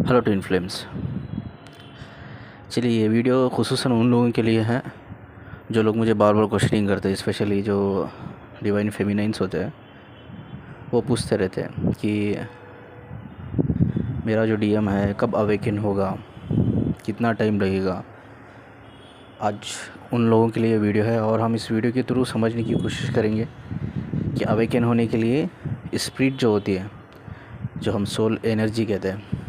Hello twin flames. चलिए ये video खुसूसन उन लोगों के लिए है जो लोग मुझे बार बार क्वेश्चनिंग करते हैं, स्पेशली जो डिवाइन फेमिनाइंस होते हैं। वो पूछते रहते हैं कि मेरा जो डीएम है कब अवेकन होगा, कितना टाइम लगेगा। आज उन लोगों के लिए ये वीडियो है और हम इस वीडियो के थ्रू समझने की कोशिश करेंगे कि अवेकन होने के लिए स्पिरिट जो होती है, जो हम सोल एनर्जी कहते हैं,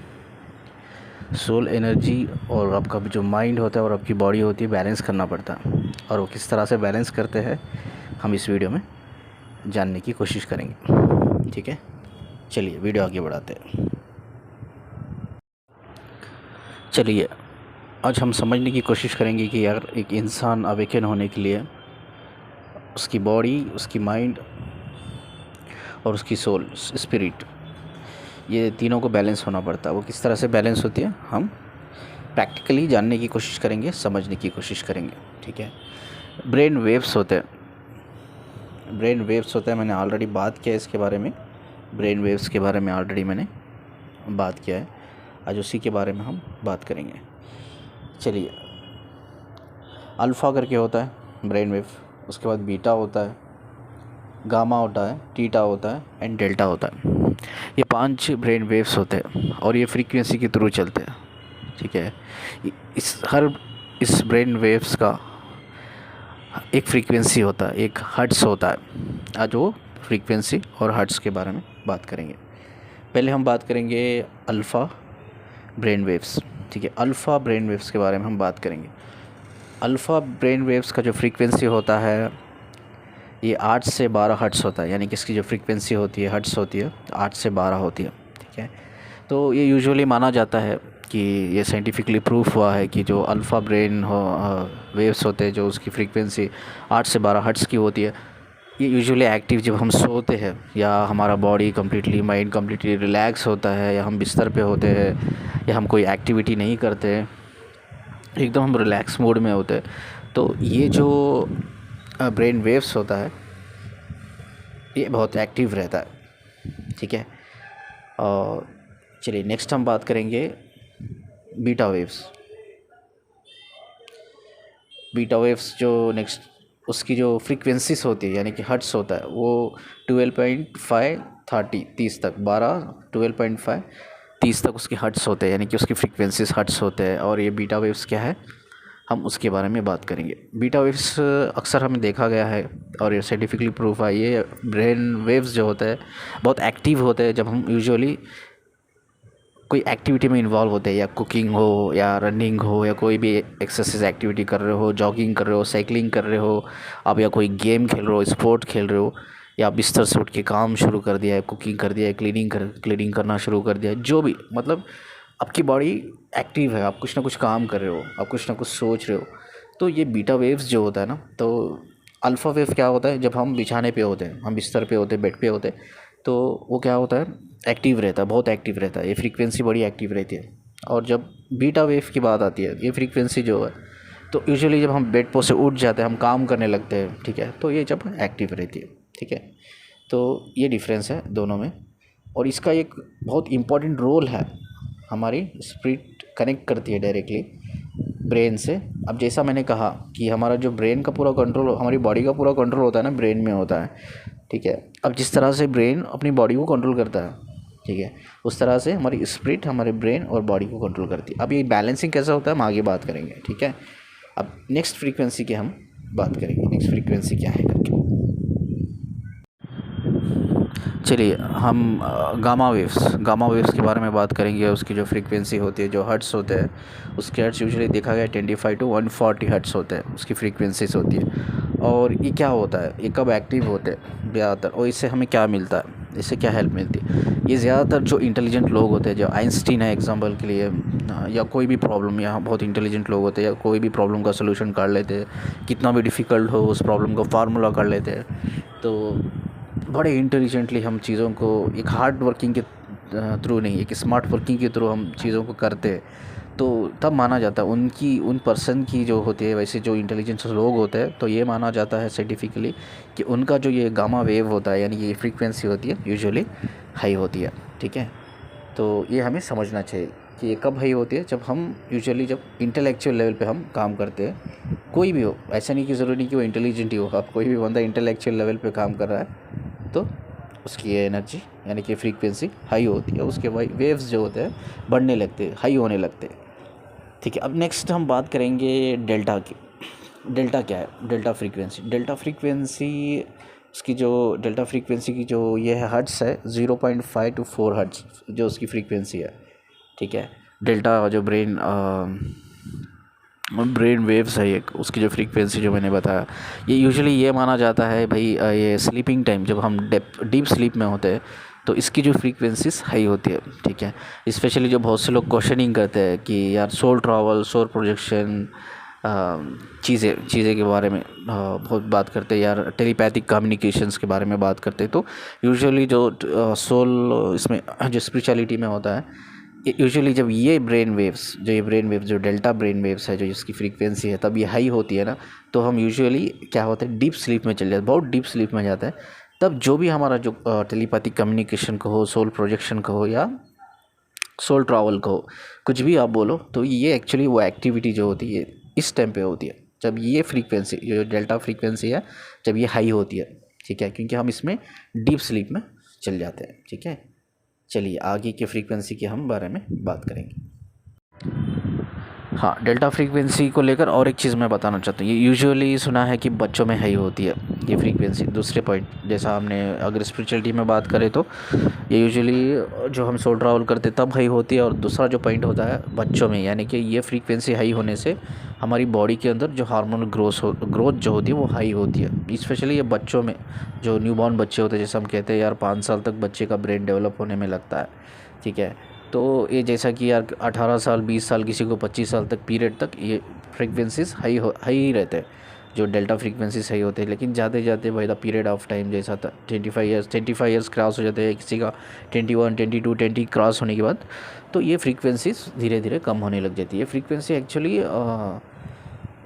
सोल एनर्जी और आपका जो माइंड होता है और आपकी बॉडी होती है, बैलेंस करना पड़ता है। और वो किस तरह से बैलेंस करते हैं हम इस वीडियो में जानने की कोशिश करेंगे। ठीक है, चलिए वीडियो आगे बढ़ाते हैं। चलिए आज हम समझने की कोशिश करेंगे कि अगर एक इंसान अवेकन होने के लिए उसकी बॉडी, उसकी माइंड और उसकी सोल स्पिरिट, ये तीनों को बैलेंस होना पड़ता है। वो किस तरह से बैलेंस होती है हम प्रैक्टिकली जानने की कोशिश करेंगे, समझने की कोशिश करेंगे। ठीक है, ब्रेन वेव्स होते हैं। ब्रेन वेव्स होते हैं, मैंने ऑलरेडी बात किया है इसके बारे में। ब्रेन वेव्स के बारे में ऑलरेडी मैंने बात किया है। आज उसी के बारे में हम बात करेंगे। चलिए, अल्फ़ा करके होता है ब्रेन वेव, उसके बाद बीटा होता है, गामा होता है, थीटा होता है एंड डेल्टा होता है। ये 5 ब्रेन वेव्स होते हैं और ये फ्रीक्वेंसी के थ्रू चलते हैं। ठीक है, इस ब्रेन वेव्स का एक फ्रीक्वेंसी होता है, एक हर्ट्ज़ होता है। आज वो फ्रीक्वेंसी और हर्ट्ज़ के बारे में बात करेंगे। पहले हम बात करेंगे अल्फ़ा ब्रेन वेव्स। ठीक है, अल्फ़ा ब्रेन वेव्स के बारे में हम बात करेंगे। अल्फ़ा ब्रेन वेव्स का जो फ्रीक्वेंसी होता है ये 8 से 12 हर्ट्ज़ होता है। यानी कि इसकी जो फ्रीक्वेंसी होती है, हर्ट्ज़ होती है, 8 से 12 होती है। ठीक है, तो ये यूजुअली माना जाता है कि ये साइंटिफिकली प्रूफ हुआ है कि जो अल्फ़ा ब्रेन वेव्स होते हैं, जो उसकी फ्रीक्वेंसी 8 से 12 हर्ट्ज़ की होती है, ये यूजुअली एक्टिव जब हम सोते हैं या हमारा body completely, mind completely relax होता है, या हम बिस्तर पे होते हैं, या हम कोई एक्टिविटी नहीं करते हैं, एकदम हम रिलैक्स मोड में होते हैं, तो ये जो ब्रेन वेव्स होता है ये बहुत एक्टिव रहता है। ठीक है, और चलिए नेक्स्ट हम बात करेंगे बीटा वेव्स। बीटा वेव्स जो नेक्स्ट उसकी जो फ्रीक्वेंसीज होती है, यानी कि हर्ट्स होता है, वो 12.5 30 तक, 12 12.5 30 तक उसके हर्ट्स होते हैं, यानी कि उसकी फ्रीक्वेंसीज हर्ट्स होते हैं। और ये बीटा वेव्स क्या है, हम उसके बारे में बात करेंगे। बीटा वेव्स अक्सर हमें देखा गया है और ये साइंटिफिकली प्रूफ है, ये ब्रेन वेव्स जो होते हैं बहुत एक्टिव होते हैं जब हम यूजुअली कोई एक्टिविटी में इन्वॉल्व होते हैं, या कुकिंग हो, या रनिंग हो, या कोई भी एक्सरसाइज एक्टिविटी कर रहे हो, जॉगिंग कर रहे हो, साइकिलिंग कर रहे हो आप, या कोई गेम खेल रहे हो, स्पोर्ट खेल रहे हो, या बिस्तर से उठ के काम शुरू कर दिया है, कुकिंग कर दिया है, क्लीनिंग करना शुरू कर दिया है, जो भी, मतलब आपकी बॉडी एक्टिव है, आप कुछ ना कुछ काम कर रहे हो, आप कुछ ना कुछ सोच रहे हो, तो ये बीटा वेव्स जो होता है ना, तो अल्फ़ा वेव क्या होता है, जब हम बिछाने पे होते हैं, हम बिस्तर पे होते हैं, बेड पे होते हैं, तो वो क्या होता है, एक्टिव रहता है, बहुत एक्टिव रहता है, ये फ्रीक्वेंसी बड़ी एक्टिव रहती है। और जब बीटा वेव की बात आती है, ये फ्रीक्वेंसी जो है, तो यूजुअली जब हम बेड पर से उठ जाते हैं, हम काम करने लगते हैं, ठीक है, तो ये जब एक्टिव रहती है। ठीक है, तो ये डिफरेंस है दोनों में। और इसका एक बहुत इम्पॉर्टेंट रोल है, हमारी स्पिरिट कनेक्ट करती है डायरेक्टली ब्रेन से। अब जैसा मैंने कहा कि हमारा जो ब्रेन का पूरा कंट्रोल, हमारी बॉडी का पूरा कंट्रोल होता है ना, ब्रेन में होता है। ठीक है, अब जिस तरह से ब्रेन अपनी बॉडी को कंट्रोल करता है, ठीक है, उस तरह से हमारी स्पिरिट हमारे ब्रेन और बॉडी को कंट्रोल करती है। अब ये बैलेंसिंग कैसा होता है हम आगे बात करेंगे। ठीक है, अब नेक्स्ट फ्रीक्वेंसी की हम बात करेंगे, नेक्स्ट फ्रीक्वेंसी क्या है करके। चलिए हम गामा वेव्स के बारे में बात करेंगे। उसकी जो फ्रीक्वेंसी होती है, जो हर्ट्स होते हैं, उसके हर्ट्स यूजुअली देखा गया 25 to 140 हर्ट्स होते हैं, उसकी फ्रीक्वेंसीज होती है। और ये क्या होता है, ये कब एक्टिव होते हैं ज़्यादातर, और इससे हमें क्या मिलता है, इससे क्या हेल्प मिलती है। ये ज़्यादातर जो इंटेलिजेंट लोग होते हैं, जो आइंस्टीन है एग्जांपल के लिए, या कोई भी प्रॉब्लम, यहाँ बहुत इंटेलिजेंट लोग होते हैं, या कोई भी प्रॉब्लम का सोल्यूशन कर लेते हैं, कितना भी डिफ़िकल्ट हो उस प्रॉब्लम का फार्मूला कर लेते हैं। तो बड़े इंटेलिजेंटली हम चीज़ों को एक हार्ड वर्किंग के थ्रू नहीं, एक स्मार्ट वर्किंग के थ्रू हम चीज़ों को करते हैं, तो तब माना जाता है उन पर्सन की जो होती है, वैसे जो इंटेलिजेंस लोग होते हैं, तो ये माना जाता है साइंटिफिकली कि उनका जो ये गामा वेव होता है, यानी ये फ्रीक्वेंसी होती है, यूजुअली हाई होती है। ठीक है, तो ये हमें समझना चाहिए। कि ये कब हाई होती है, जब हम यूजुअली जब इंटेलेक्चुअल लेवल पे हम काम करते हैं, कोई भी हो, ऐसा नहीं कि ज़रूरी नहीं कि वो इंटेलिजेंट ही हो, आप कोई भी बंदा इंटेलेक्चुअल लेवल पे काम कर रहा है तो उसकी ये एनर्जी यानी कि फ्रीक्वेंसी हाई होती है, उसके वेव्स जो होते हैं बढ़ने लगते हैं, हाई होने लगते हैं। ठीक है, अब नेक्स्ट हम बात करेंगे डेल्टा की। डेल्टा क्या है? Delta frequency. डेल्टा फ्रीक्वेंसी उसकी जो डेल्टा फ्रीक्वेंसी की जो ये है हर्ट्स है 0.5 to 4 हर्ट्स जो उसकी फ्रीक्वेंसी है। ठीक है, डेल्टा जो ब्रेन वेव्स है एक, उसकी जो फ्रीक्वेंसी जो मैंने बताया, ये यूजुअली ये माना जाता है भाई ये स्लीपिंग टाइम जब हम डीप स्लीप में होते हैं तो इसकी जो फ्रीक्वेंसीज हाई होती है। ठीक है, स्पेशली जो बहुत से लोग क्वेश्चनिंग करते हैं कि यार सोल ट्रैवल, सोल प्रोजेक्शन, चीज़ें के बारे में बहुत बात करते हैं यार, टेलीपैथिक कम्युनिकेशंस के बारे में बात करते हैं, तो यूजुअली जो सोल इसमें जो स्पिरिचुअलिटी में होता है, यूजुअली जब ये ब्रेन वेव्स जो डेल्टा ब्रेन वेव्स है जो इसकी फ्रीक्वेंसी है तब ये हाई होती है ना, तो हम यूजुअली क्या होता है डीप स्लीप में चले जाते हैं, बहुत डीप स्लीप में जाते हैं। तब जो भी हमारा जो टेलीपैथिक कम्युनिकेशन का हो, सोल प्रोजेक्शन का हो या सोल ट्रैवल का हो, कुछ भी आप बोलो, तो ये एक्चुअली वो एक्टिविटी जो होती है इस टाइम पे होती है जब ये फ्रीक्वेंसी जो डेल्टा फ्रीक्वेंसी है जब ये हाई होती है। ठीक है, क्योंकि हम इसमें डीप स्लीप में चल जाते हैं। ठीक है, चलिए आगे के फ्रीक्वेंसी के हम बारे में बात करेंगे। हाँ, डेल्टा फ्रीक्वेंसी को लेकर और एक चीज़ मैं बताना चाहता हूँ, ये यूजुअली सुना है कि बच्चों में हाई होती है ये फ्रीक्वेंसी। दूसरे पॉइंट, जैसा हमने अगर स्पिरिचुअलिटी में बात करें तो ये यूजुअली जो हम सोल ट्रैवल करते तब हाई होती है, और दूसरा जो पॉइंट होता है बच्चों में, यानी कि ये फ्रीक्वेंसी हाई होने से हमारी बॉडी के अंदर जो हार्मोनल ग्रोथ जो होती है वो हाई होती है। स्पेशली ये बच्चों में, जो न्यूबॉर्न बच्चे होते हैं, जैसे हम कहते हैं यार 5 साल तक बच्चे का ब्रेन डेवलप होने में लगता है। ठीक है, तो ये जैसा कि यार 18 साल, 20 साल, किसी को 25 साल तक पीरियड तक ये फ्रीक्वेंसीज हाई ही रहते हैं, जो डेल्टा फ्रीक्वेंसी सही होते हैं। लेकिन जाते जाते by the period of time, जैसा 25 ईयर्स क्रॉस हो जाते हैं, किसी का 21, 22, 20 क्रॉस होने के बाद तो ये फ्रीक्वेंसीज धीरे धीरे कम होने लग जाती है। फ्रीक्वेंसी एक्चुअली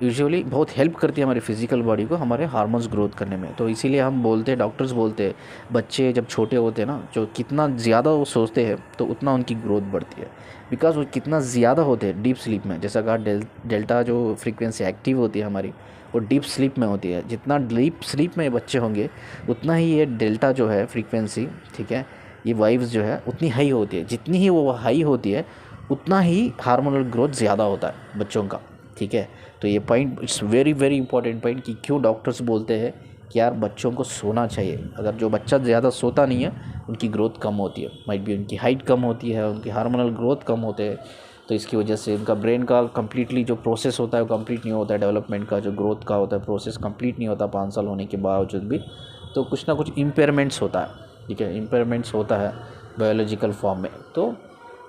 यूजुअली बहुत हेल्प करती है हमारी फिज़िकल बॉडी को, हमारे हार्मोन्स ग्रोथ करने में। तो इसीलिए हम बोलते हैं, डॉक्टर्स बोलते हैं, बच्चे जब छोटे होते हैं ना, जो कितना ज़्यादा वो सोचते हैं तो उतना उनकी ग्रोथ बढ़ती है, बिकॉज वो कितना ज़्यादा होते हैं डीप स्लीप में। जैसा कहा डेल्टा जो फ्रीक्वेंसी एक्टिव होती है हमारी, वो डीप स्लीप में होती है। जितना डीप स्लीप में बच्चे होंगे उतना ही ये डेल्टा जो है फ्रीक्वेंसी, ठीक है, ये वाइव्स जो है उतनी हाई होती है। जितनी ही वो हाई होती है उतना ही हार्मोनल ग्रोथ ज़्यादा होता है बच्चों का। ठीक है, तो ये point it's very very important point कि क्यों डॉक्टर्स बोलते हैं कि यार बच्चों को सोना चाहिए। अगर जो बच्चा ज़्यादा सोता नहीं है उनकी ग्रोथ कम होती है, माइट भी उनकी हाइट कम होती है, उनकी हार्मोनल ग्रोथ कम होते हैं, तो इसकी वजह से उनका ब्रेन का कंप्लीटली जो प्रोसेस होता है वो कंप्लीट नहीं होता है। डेवलपमेंट का जो ग्रोथ का होता है प्रोसेस कंप्लीट नहीं होता 5 साल होने के बावजूद भी, तो कुछ ना कुछ इम्पेयरमेंट्स होता है। ठीक है, इम्पेयरमेंट्स होता है बायोलॉजिकल फॉर्म में। तो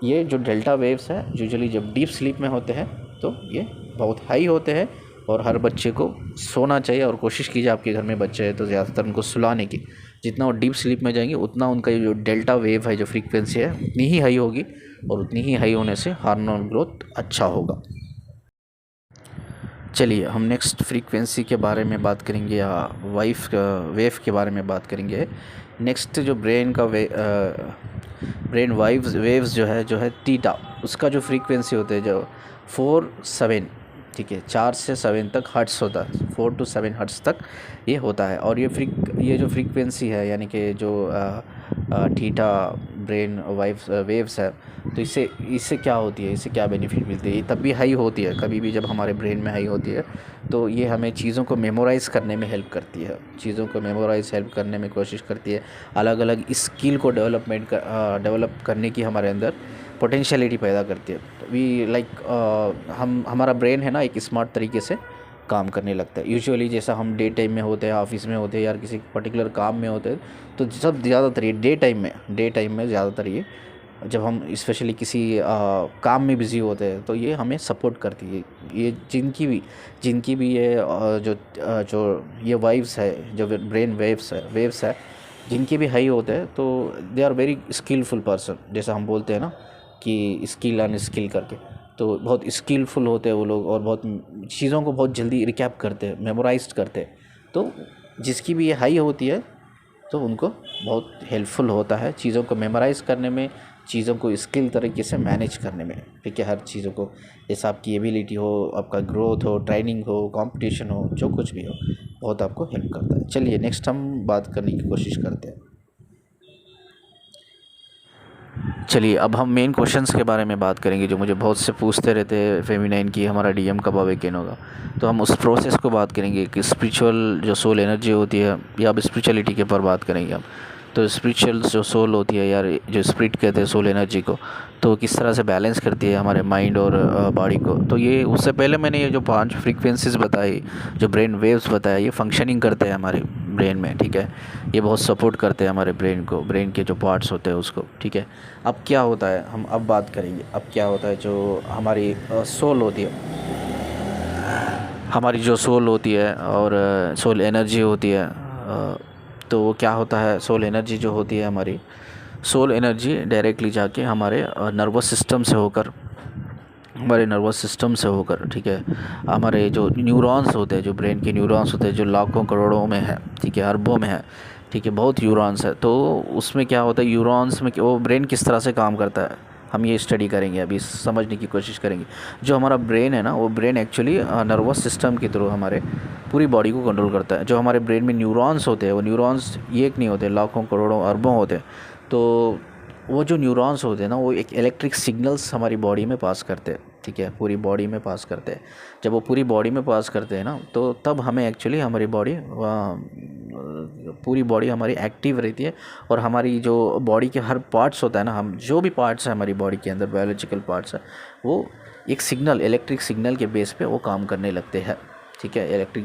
ये जो डेल्टा वेव्स है यूजुअली जब डीप स्लीप में होते हैं तो ये बहुत हाई होते हैं, और हर बच्चे को सोना चाहिए। और कोशिश कीजिए आपके घर में बच्चे हैं तो ज़्यादातर उनको सुलाने की, जितना वो डीप स्लीप में जाएंगे उतना उनका जो डेल्टा वेव है जो फ्रीक्वेंसी है उतनी ही हाई होगी, और उतनी ही हाई होने से हार्मोनल ग्रोथ अच्छा होगा। चलिए हम नेक्स्ट फ्रीक्वेंसी के बारे में बात करेंगे, या वेव के बारे में बात करेंगे। नेक्स्ट जो ब्रेन वेव्स जो है थीटा, उसका जो फ्रीक्वेंसी होते हैं जो 4-7, ठीक है, 4 से 7 तक हर्ट्स होता है, 4 to 7 हर्ट्स तक ये होता है। और ये जो फ्रीक्वेंसी है यानी कि जो थीटा ब्रेन वेव्स है, तो इससे क्या होती है, इससे क्या बेनिफिट मिलती है? ये तब भी हाई होती है कभी भी जब हमारे ब्रेन में हाई होती है, तो ये हमें चीज़ों को मेमोराइज़ करने में हेल्प करती है, चीज़ों को हेल्प करने में कोशिश करती है, अलग अलग स्किल को डेवलप करने की हमारे अंदर पोटेंशियलिटी पैदा करती है। वी हमारा ब्रेन है ना एक स्मार्ट तरीके से काम करने लगता है। यूजुअली जैसा हम डे टाइम में होते हैं, ऑफिस में होते हैं, या किसी पर्टिकुलर काम में होते हैं, तो सब ज़्यादातर ये डे टाइम में ज़्यादातर ये जब हम स्पेशली किसी काम में बिज़ी होते हैं तो ये हमें सपोर्ट करती है। ये जिनकी भी ये जो ये वाइव्स है, जो ब्रेन वेव्स है जिनके भी हाई होते हैं, तो they are very skillful person, जैसा हम बोलते हैं ना कि स्किल अनस्किल करके, तो बहुत स्किलफुल होते हैं वो लोग, और बहुत चीज़ों को बहुत जल्दी रिकैप करते हैं, मेमोराइज करते हैं। तो जिसकी भी ये हाई होती है तो उनको बहुत हेल्पफुल होता है चीज़ों को मेमोराइज़ करने में, चीज़ों को स्किल तरीके से मैनेज करने में, ठीक है, हर चीज़ों को, जैसे आपकी एबिलिटी हो, आपका ग्रोथ हो, ट्रेनिंग हो, कंपटीशन हो, जो कुछ भी हो, बहुत आपको हेल्प करता है। चलिए नेक्स्ट हम बात करने की कोशिश करते हैं। चलिए अब हम मेन क्वेश्चंस के बारे में बात करेंगे जो मुझे बहुत से पूछते रहते हैं फेमिनाइन की हमारा डीएम कब अवेकन होगा। तो हम उस प्रोसेस को बात करेंगे कि स्पिरिचुअल जो सोल एनर्जी होती है, या अब स्पिरिचुअलिटी के ऊपर बात करेंगे हम। तो स्पिरिचुअल जो सोल होती है यार, जो स्पिरिट कहते हैं सोल एनर्जी को, तो किस तरह से बैलेंस करती है हमारे माइंड और बॉडी को। तो ये उससे पहले मैंने ये जो 5 फ्रीक्वेंसीज बताई, जो ब्रेन वेव्स बताया, ये फंक्शनिंग करते हैं हमारे ब्रेन में, ठीक है। ये बहुत सपोर्ट करते हैं हमारे ब्रेन को, ब्रेन के जो पार्ट्स होते हैं उसको, ठीक है। अब क्या होता है, हम अब बात करेंगे अब क्या होता है जो हमारी सोल होती है, हमारी जो सोल होती है और सोल एनर्जी होती है। तो वो क्या होता है, सोल एनर्जी जो होती है हमारी, सोल एनर्जी डायरेक्टली जाके हमारे नर्वस सिस्टम से होकर, हमारे नर्वस सिस्टम से होकर, ठीक है, हमारे जो न्यूरॉन्स होते हैं, जो ब्रेन के न्यूरॉन्स होते हैं, जो लाखों करोड़ों में है, ठीक है, अरबों में है, ठीक है, बहुत न्यूरॉन्स है। तो उसमें क्या होता है, न्यूरॉन्स में वो ब्रेन किस तरह से काम करता है, हम ये स्टडी करेंगे, अभी समझने की कोशिश करेंगे। जो हमारा ब्रेन है ना, वो ब्रेन एक्चुअली नर्वस सिस्टम के थ्रू हमारे पूरी बॉडी को कंट्रोल करता है। जो हमारे ब्रेन में न्यूरॉन्स होते हैं, वो न्यूरॉन्स एक नहीं होते, लाखों करोड़ों अरबों होते हैं। तो वो जो न्यूरॉन्स होते हैं ना, वो एक इलेक्ट्रिक सिग्नल्स हमारी बॉडी में पास करते हैं, ठीक है, पूरी बॉडी में पास करते हैं। जब वो पूरी बॉडी में पास करते हैं ना, तो तब हमें एक्चुअली हमारी बॉडी, पूरी बॉडी हमारी एक्टिव रहती है। और हमारी जो बॉडी के हर पार्ट्स होता है ना, हम जो भी पार्ट्स हैं हमारी बॉडी के अंदर, बायोलॉजिकल पार्ट्स है, वो एक सिग्नल, इलेक्ट्रिक सिग्नल के बेस पे वो काम करने लगते हैं, ठीक है, इलेक्ट्रिक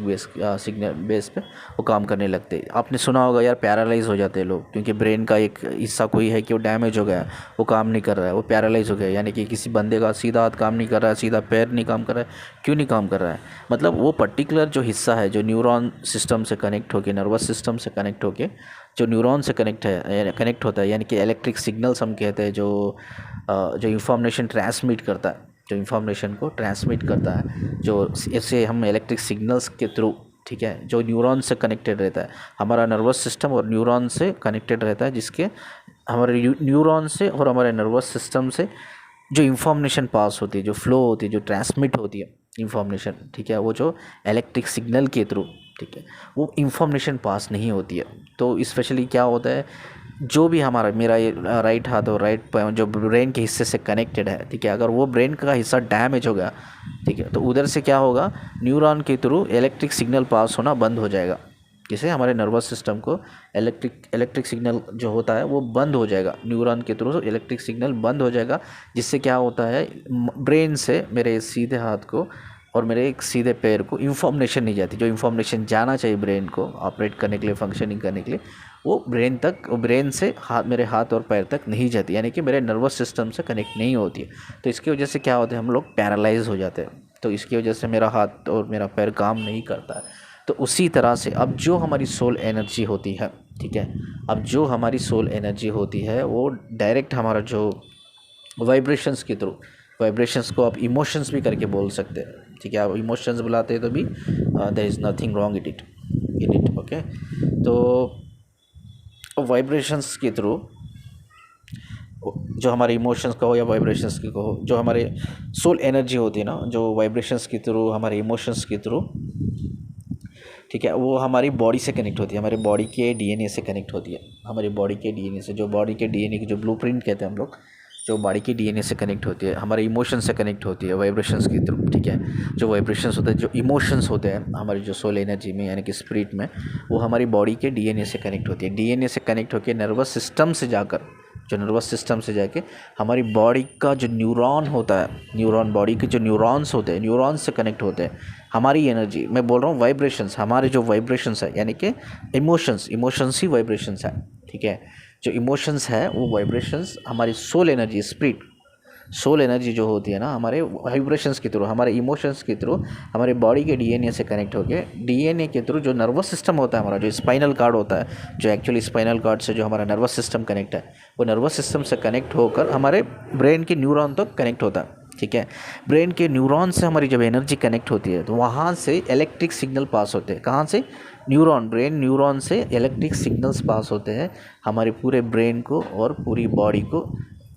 सिग्नल बेस पे वो काम करने लगते हैं। आपने सुना होगा यार, पैरालाइज हो जाते हैं लोग, क्योंकि ब्रेन का एक हिस्सा कोई है कि वो डैमेज हो गया है, वो काम नहीं कर रहा है, वो पैरालाइज हो गया है। यानी कि किसी बंदे का सीधा हाथ काम नहीं कर रहा है, सीधा पैर नहीं काम कर रहा है। क्यों नहीं काम कर रहा है, मतलब वो पर्टिकुलर जो हिस्सा है, जो न्यूरॉन सिस्टम से कनेक्ट होकर, नर्वस सिस्टम से कनेक्ट होकर, जो न्यूरॉन से कनेक्ट होता है, यानी कि इलेक्ट्रिक सिग्नल्स हम कहते हैं, जो इंफॉर्मेशन ट्रांसमिट करता है, जो इंफॉर्मेशन को ट्रांसमिट करता है, जो ऐसे हम इलेक्ट्रिक सिग्नल्स के थ्रू, ठीक है, जो न्यूरॉन से कनेक्टेड रहता है, हमारा नर्वस सिस्टम और न्यूरॉन से कनेक्टेड रहता है, जिसके हमारे न्यूरॉन से और हमारे नर्वस सिस्टम से जो इंफॉर्मेशन पास होती है, जो फ्लो होती है, जो ट्रांसमिट होती है इंफॉर्मेशन, ठीक है, वो जो इलेक्ट्रिक सिग्नल के थ्रू, ठीक है, वो इंफॉर्मेशन पास नहीं होती है। तो स्पेशली क्या होता है, जो भी हमारा, मेरा ये राइट हाथ और राइट पैर जो ब्रेन के हिस्से से कनेक्टेड है, ठीक है, अगर वो ब्रेन का हिस्सा डैमेज हो गया, ठीक है, तो उधर से क्या होगा, न्यूरॉन के थ्रू इलेक्ट्रिक सिग्नल पास होना बंद हो जाएगा। किसे, हमारे नर्वस सिस्टम को इलेक्ट्रिक सिग्नल जो होता है वो बंद हो जाएगा, न्यूरॉन के थ्रू इलेक्ट्रिक सिग्नल बंद हो जाएगा। जिससे क्या होता है, ब्रेन से मेरे सीधे हाथ को और मेरे एक सीधे पैर को इंफॉर्मेशन नहीं जाती, जो इंफॉर्मेशन जाना चाहिए ब्रेन को ऑपरेट करने के लिए, फंक्शनिंग करने के लिए, वो ब्रेन से मेरे हाथ और पैर तक नहीं जाती, यानी कि मेरे नर्वस सिस्टम से कनेक्ट नहीं होती है। तो इसकी वजह से क्या होता है, हम लोग पैरालाइज हो जाते हैं। तो इसकी वजह से मेरा हाथ और मेरा पैर काम नहीं करता है। तो उसी तरह से अब जो हमारी सोल एनर्जी होती है, ठीक है, अब जो हमारी सोल एनर्जी होती है वो डायरेक्ट हमारा जो वाइब्रेशंस के थ्रू, वाइब्रेशंस को आप इमोशंस भी करके बोल सकते हैं, ठीक है, आप इमोशंस बुलाते हैं तो भी there is nothing wrong in it, okay. तो वाइब्रेशंस के थ्रू, जो हमारे इमोशंस का हो या वाइब्रेशंस की हो, जो हमारे सोल एनर्जी होती है ना, जो वाइब्रेशंस के थ्रू, हमारे इमोशंस के थ्रू, ठीक है, वो हमारी बॉडी से कनेक्ट होती है, हमारे बॉडी के डीएनए से कनेक्ट होती है, हमारी बॉडी के डीएनए से, जो बॉडी के डीएनए की जो ब्लूप्रिंट कहते हैं हम लोग, जो बॉडी के डीएनए से कनेक्ट होती है, हमारे इमोशन से कनेक्ट होती है वाइब्रेशंस के थ्रू, ठीक है। जो वाइब्रेशंस होते हैं, जो इमोशंस होते हैं हमारी जो सोल एनर्जी में, यानी कि स्पिरिट में, वो हमारी बॉडी के डीएनए से कनेक्ट होती है। डीएनए से कनेक्ट होकर नर्वस सिस्टम से जाकर, जो नर्वस सिस्टम से जाके हमारी बॉडी का जो न्यूरॉन होता है, न्यूरॉन, बॉडी के जो न्यूरॉन्स होते हैं, न्यूरॉन्स से कनेक्ट होते हैं। हमारी एनर्जी, मैं बोल रहा हूँ वाइब्रेशंस, हमारे जो वाइब्रेशंस है, यानी कि इमोशंस ही वाइब्रेशंस है, ठीक है। जो इमोशंस है वो वाइब्रेशंस हमारी soul energy, spirit, soul energy जो होती है ना, हमारे वाइब्रेशंस के थ्रू, हमारे इमोशंस के थ्रू, हमारे बॉडी के डीएनए से कनेक्ट होके, डीएनए के थ्रू जो नर्वस सिस्टम होता है हमारा, जो स्पाइनल कार्ड होता है, जो एक्चुअली स्पाइनल कार्ड से जो हमारा नर्वस सिस्टम कनेक्ट है, वो नर्वस सिस्टम से कनेक्ट होकर हमारे ब्रेन के न्यूरॉन तक कनेक्ट होता है, ठीक है। ब्रेन के न्यूरॉन से हमारी जब एनर्जी कनेक्ट होती है तो वहाँ से इलेक्ट्रिक सिग्नल पास होते हैं। कहाँ से, न्यूरॉन, ब्रेन न्यूरॉन से इलेक्ट्रिक सिग्नल्स पास होते हैं हमारे पूरे ब्रेन को और पूरी बॉडी को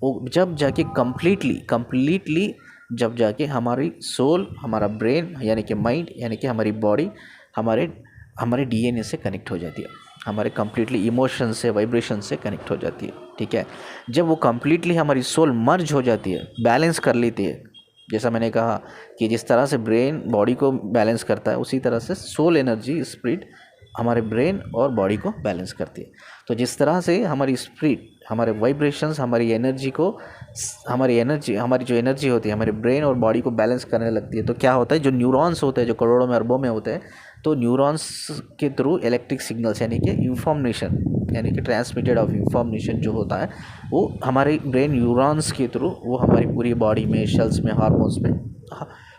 वो जब जाके कम्प्लीटली जब जाके हमारी सोल, हमारा ब्रेन यानी कि माइंड यानी कि हमारी बॉडी हमारे हमारे डीएनए से कनेक्ट हो जाती है, हमारे कम्प्लीटली इमोशन से, वाइब्रेशन से कनेक्ट हो जाती है। ठीक है, जब वो कम्प्लीटली हमारी सोल मर्ज हो जाती है, बैलेंस कर लेती है, जैसा मैंने कहा कि जिस तरह से ब्रेन बॉडी को बैलेंस करता है उसी तरह से सोल एनर्जी स्पिरिट हमारे ब्रेन और बॉडी को बैलेंस करती है। तो जिस तरह से हमारी स्पिरिट, हमारे वाइब्रेशंस हमारी एनर्जी को, हमारी जो एनर्जी होती है हमारे ब्रेन और बॉडी को बैलेंस करने लगती है, तो क्या होता है, जो न्यूरॉन्स होते हैं जो करोड़ों में अरबों में होते हैं, तो न्यूरॉन्स के थ्रू इलेक्ट्रिक सिग्नल्स यानी कि इंफॉर्मेशन यानी कि ट्रांसमिटेड ऑफ इंफॉर्मेशन जो होता है वो हमारे ब्रेन न्यूरॉन्स के थ्रू वो हमारी पूरी बॉडी में, सेल्स में, हार्मोन्स में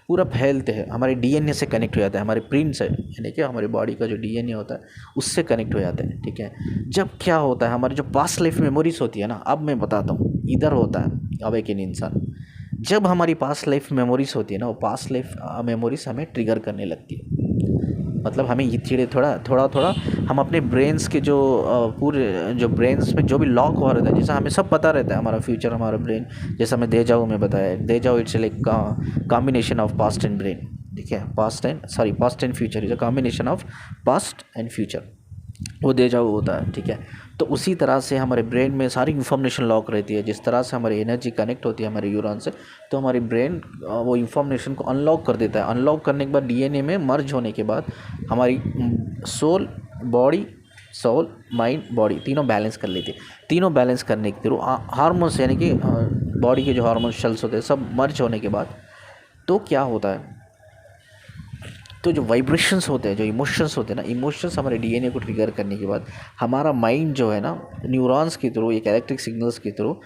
पूरा फैलते हैं, हमारे डीएनए से कनेक्ट हो जाता है, हमारे प्रिंट से यानी कि हमारी बॉडी का जो डीएनए होता है उससे कनेक्ट हो जाता है। ठीक है, जब क्या होता है, हमारी जो पास्ट लाइफ मेमोरीज होती है ना, अब मैं बताता हूँ, इधर होता है अवेकन इंसान, जब हमारी पास्ट लाइफ मेमोरीज होती है ना, वो पास्ट लाइफ मेमोरीज हमें ट्रिगर करने लगती है। मतलब हमें ये चीज़ें थोड़ा हम अपने ब्रेन्स के जो पूरे जो ब्रेन्स में जो भी लॉक हुआ रहता है, जैसा हमें सब पता रहता है हमारा फ्यूचर, हमारा ब्रेन, जैसा मैं दे जाऊँ मैं बताया, दे जाओ it's like combination of past and brain. ठीक है, past and future is a combination of past and future, वो दे जाओ होता है। ठीक है, तो उसी तरह से हमारे ब्रेन में सारी इन्फॉर्मेशन लॉक रहती है, जिस तरह से हमारी एनर्जी कनेक्ट होती है हमारे न्यूरॉन से, तो हमारी ब्रेन वो इन्फॉर्मेशन को अनलॉक कर देता है। अनलॉक करने के बाद डीएनए में मर्ज होने के बाद हमारी सोल माइंड बॉडी तीनों बैलेंस कर लेती है। तीनों बैलेंस करने के थ्रू हार्मोन्स यानी कि बॉडी के जो हार्मोन सेल्स होते हैं सब मर्ज होने के बाद तो क्या होता है, तो जो वाइब्रेशंस होते हैं, जो इमोशंस होते हैं ना, इमोशंस हमारे डीएनए को ट्रिगर करने के बाद हमारा माइंड जो है ना, न्यूरॉन्स के थ्रू, एक इलेक्ट्रिक सिग्नल्स के थ्रू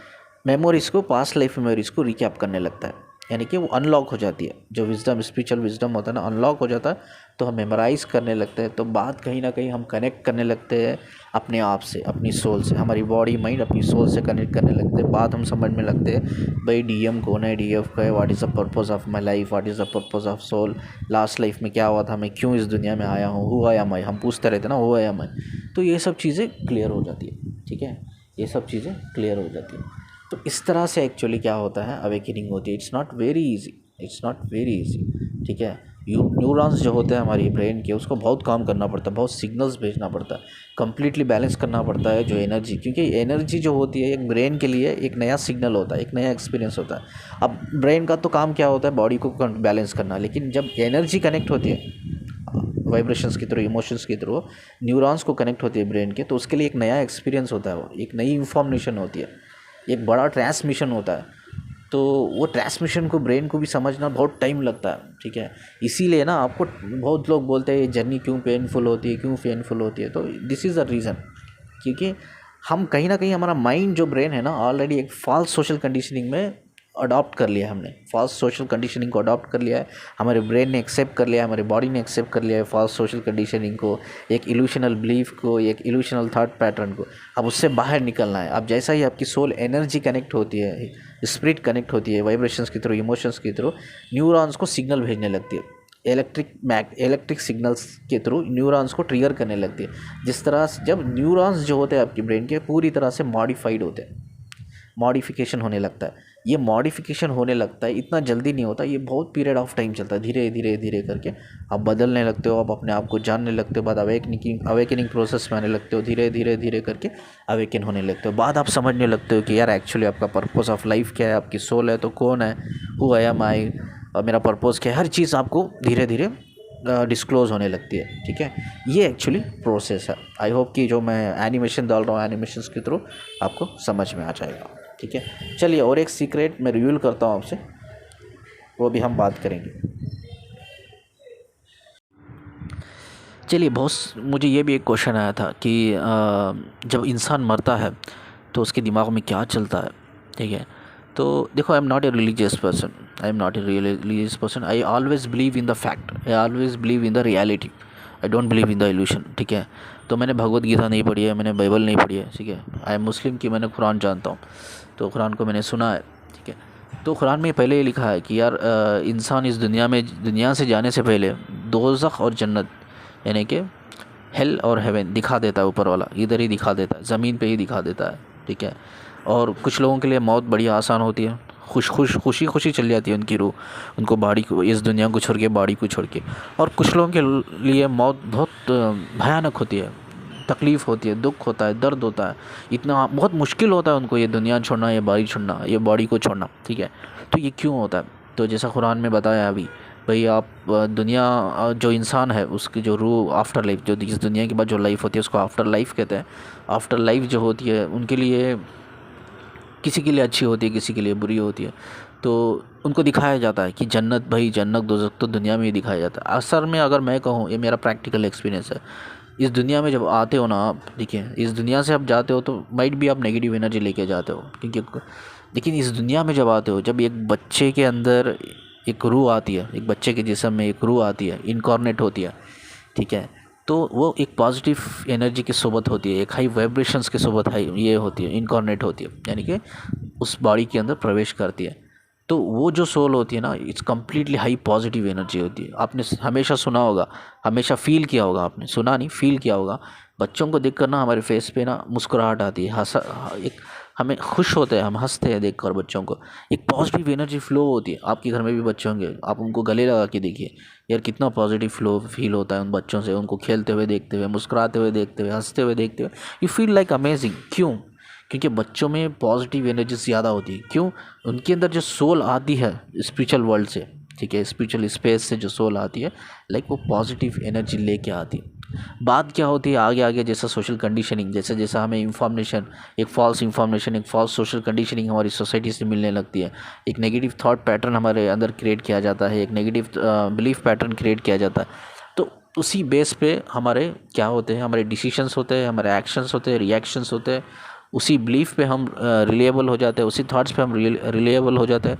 मेमोरीज़ को, पास्ट लाइफ मेमोरीज़ को रिकैप करने लगता है, यानी कि वो अनलॉक हो जाती है। जो विजडम, स्पिरिचुअल विजडम होता है ना, अनलॉक हो जाता है, तो हम मेमोराइज़ करने लगते हैं। तो बात कहीं ना कहीं हम कनेक्ट करने लगते हैं अपने आप से, अपनी सोल से, हमारी बॉडी माइंड अपनी सोल से कनेक्ट करने लगते हैं। बात हम समझ में लगते हैं, भाई डीएम कौन है, डीएफ का है, what is the purpose of my life, what is the purpose of soul, last life में क्या हुआ था, मैं क्यों इस दुनिया में आया हूँ, हु आई एम आई, हम पूछते रहते ना, हु आई एम आई। तो ये सब चीज़ें क्लियर हो जाती है। ठीक है, ये सब चीज़ें क्लियर हो जाती है। तो इस तरह से एक्चुअली क्या होता है, अवेकनिंग होती है। It's not very easy. ठीक है, न्यूरॉन्स जो होते हैं हमारी ब्रेन के, उसको बहुत काम करना पड़ता है, बहुत सिग्नल्स भेजना पड़ता है, कंप्लीटली बैलेंस करना पड़ता है जो एनर्जी, क्योंकि एनर्जी जो होती है एक ब्रेन के लिए एक नया सिग्नल होता है, एक नया एक्सपीरियंस होता है। अब ब्रेन का तो काम क्या होता है, बॉडी को बैलेंस करना, लेकिन जब एनर्जी कनेक्ट होती है वाइब्रेशंस के थ्रू, इमोशंस के थ्रू, न्यूरॉन्स को कनेक्ट होती है ब्रेन के, तो उसके लिए एक नया एक्सपीरियंस होता है, वो एक नई इन्फॉर्मेशन होती है, एक बड़ा ट्रांसमिशन होता है। तो वो ट्रांसमिशन को ब्रेन को भी समझना बहुत टाइम लगता है। ठीक है, इसीलिए ना आपको बहुत लोग बोलते हैं ये जर्नी क्यों पेनफुल होती है, तो दिस इज़ द रीज़न, क्योंकि हम कहीं ना कहीं हमारा माइंड जो ब्रेन है ना, ऑलरेडी एक फॉल्स सोशल कंडीशनिंग में अडॉप्ट कर लिया है, हमने फॉल्स सोशल कंडीशनिंग को अडॉप्ट कर लिया है, हमारे ब्रेन ने एक्सेप्ट कर लिया है, हमारी बॉडी ने एक्सेप्ट कर लिया है फॉल्स सोशल कंडीशनिंग को, एक इल्यूशनल बिलीफ को, एक इल्यूशनल थॉट पैटर्न को। अब उससे बाहर निकलना है। अब जैसा ही आपकी सोल एनर्जी कनेक्ट होती है, स्पिरिट कनेक्ट होती है, वाइब्रेशंस के थ्रू, इमोशंस के थ्रू, न्यूरॉन्स को सिग्नल भेजने लगती है, इलेक्ट्रिक सिग्नल्स के थ्रू न्यूरॉन्स को ट्रिगर करने लगती है। जिस तरह से जब न्यूरॉन्स जो होते हैं आपकी ब्रेन के पूरी तरह से मॉडिफाइड होते हैं, मॉडिफिकेशन होने लगता है। ये मॉडिफिकेशन होने लगता है, इतना जल्दी नहीं होता, ये बहुत पीरियड ऑफ टाइम चलता है, धीरे करके आप बदलने लगते हो, आप अपने आप को जानने लगते हो, बाद अवेकनिंग प्रोसेस में आने लगते हो, धीरे करके अवेकन होने लगते हो। बाद आप समझने लगते हो कि यार एक्चुअली आपका पर्पस ऑफ लाइफ क्या है, आपकी सोल है तो कौन है, हु आई एम आई, और मेरा पर्पस क्या है, हर चीज़ आपको धीरे डिस्क्लोज होने लगती है। ठीक है, ये एक्चुअली प्रोसेस है। आई होप कि जो मैं एनिमेशन डाल रहा हूँ, एनिमेशंस के थ्रू आपको समझ में आ जाएगा। ठीक है, चलिए और एक सीक्रेट मैं रिवील करता हूँ आपसे, वो भी हम बात करेंगे। चलिए, मुझे ये भी एक क्वेश्चन आया था कि जब इंसान मरता है तो उसके दिमाग में क्या चलता है। ठीक है, तो देखो, I am not a religious person, I always believe in the fact, I always believe in the reality, I don't believe in the evolution. ठीक है, तो मैंने भगवत गीता नहीं पढ़ी है, मैंने बाइबल नहीं पढ़ी है। ठीक है, आई एम मुस्लिम की मैंने कुरान जानता हूँ, तो कुरान को मैंने सुना है। ठीक है, तो कुरान में पहले ये लिखा है कि यार इंसान इस दुनिया से जाने से पहले दोज़ख और जन्नत यानी कि हेल और हेवन दिखा देता है, ऊपर वाला इधर ही दिखा देता है, ज़मीन पे ही दिखा देता है। ठीक है, और कुछ लोगों के लिए मौत बड़ी आसान होती है, खुशी खुशी चली जाती है उनकी रूह, उनको बॉडी को, इस दुनिया को छोड़ के, बॉडी को छोड़ के। और कुछ लोगों के लिए मौत बहुत भयानक होती है, तकलीफ़ होती है, दुख होता है, दर्द होता है, इतना बहुत मुश्किल होता है उनको ये दुनिया छोड़ना, ये बॉडी छोड़ना, ये बॉडी को छोड़ना, ठीक है। तो ये क्यों होता है? तो जैसा कुरान में बताया अभी, भाई आप दुनिया, जो इंसान है उसकी जो रूह आफ्टर लाइफ, जो इस दुनिया के बाद जो लाइफ होती है उसको आफ्टर लाइफ कहते हैं। आफ्टर लाइफ जो होती है उनके लिए, किसी के लिए अच्छी होती है, किसी के लिए बुरी होती है। तो उनको दिखाया जाता है कि जन्नत, भाई जन्नत दोज़ख तो दुनिया में ही दिखाया जाता है। असल में अगर मैं कहूँ, ये मेरा प्रैक्टिकल एक्सपीरियंस है, इस दुनिया में जब आते हो ना आप, देखिए इस दुनिया से आप जाते हो तो माइट भी आप नेगेटिव एनर्जी लेके जाते हो, क्योंकि लेकिन इस दुनिया में जब आते हो, जब एक बच्चे के अंदर एक रूह आती है, एक बच्चे के जिस्म में एक रूह आती है, इनकॉर्नेट होती है, ठीक है, तो वो एक पॉजिटिव एनर्जी की सोबत होती है, एक हाई वाइब्रेशंस की सोबत हाई ये होती है, इनकॉर्नेट होती है, यानी कि उस बॉडी के अंदर प्रवेश करती है। तो वो जो सोल होती है ना, it's completely high positive energy होती है। आपने हमेशा सुना होगा, हमेशा फील किया होगा, आपने सुना नहीं, फील किया होगा, बच्चों को देखकर ना हमारे फेस पे ना मुस्कुराहट आती है, एक हमें खुश होते हैं, हम हंसते हैं देखकर बच्चों को, एक पॉजिटिव एनर्जी फ्लो होती है। आपके घर में भी बच्चे होंगे, आप उनको गले लगा के देखिए यार, कितना पॉजिटिव फ्लो फील होता है उन बच्चों से, उनको खेलते हुए देखते हुए, मुस्कुराते हुए देखते हुए, हंसते हुए देखते हुए, यू फील लाइक अमेजिंग। क्यों? क्योंकि बच्चों में पॉजिटिव एनर्जी ज़्यादा होती है। क्यों? उनके अंदर जो सोल आती है स्पिरिचुअल वर्ल्ड से, ठीक है, स्पिरिचुअल स्पेस से जो सोल आती है, लाइक वो पॉजिटिव एनर्जी लेके आती है। बात क्या होती है आगे आगे, जैसा सोशल कंडीशनिंग, जैसे जैसा हमें इंफॉर्मेशन, एक फॉल्स इंफॉर्मेशन, एक फॉल्स सोशल कंडीशनिंग हमारी सोसाइटी से मिलने लगती है, एक नेगेटिव थॉट पैटर्न हमारे अंदर क्रिएट किया जाता है, एक नेगेटिव बिलीफ पैटर्न क्रिएट किया जाता है। तो उसी बेस पे हमारे क्या होते हैं, हमारे डिसीशंस होते हैं, हमारे एक्शंस होते हैं, रिएक्शंस होते हैं, उसी बिलीफ पे हम रिलेएबल हो जाते हैं, उसी थॉट्स पे हम रिलेएबल हो जाते हैं।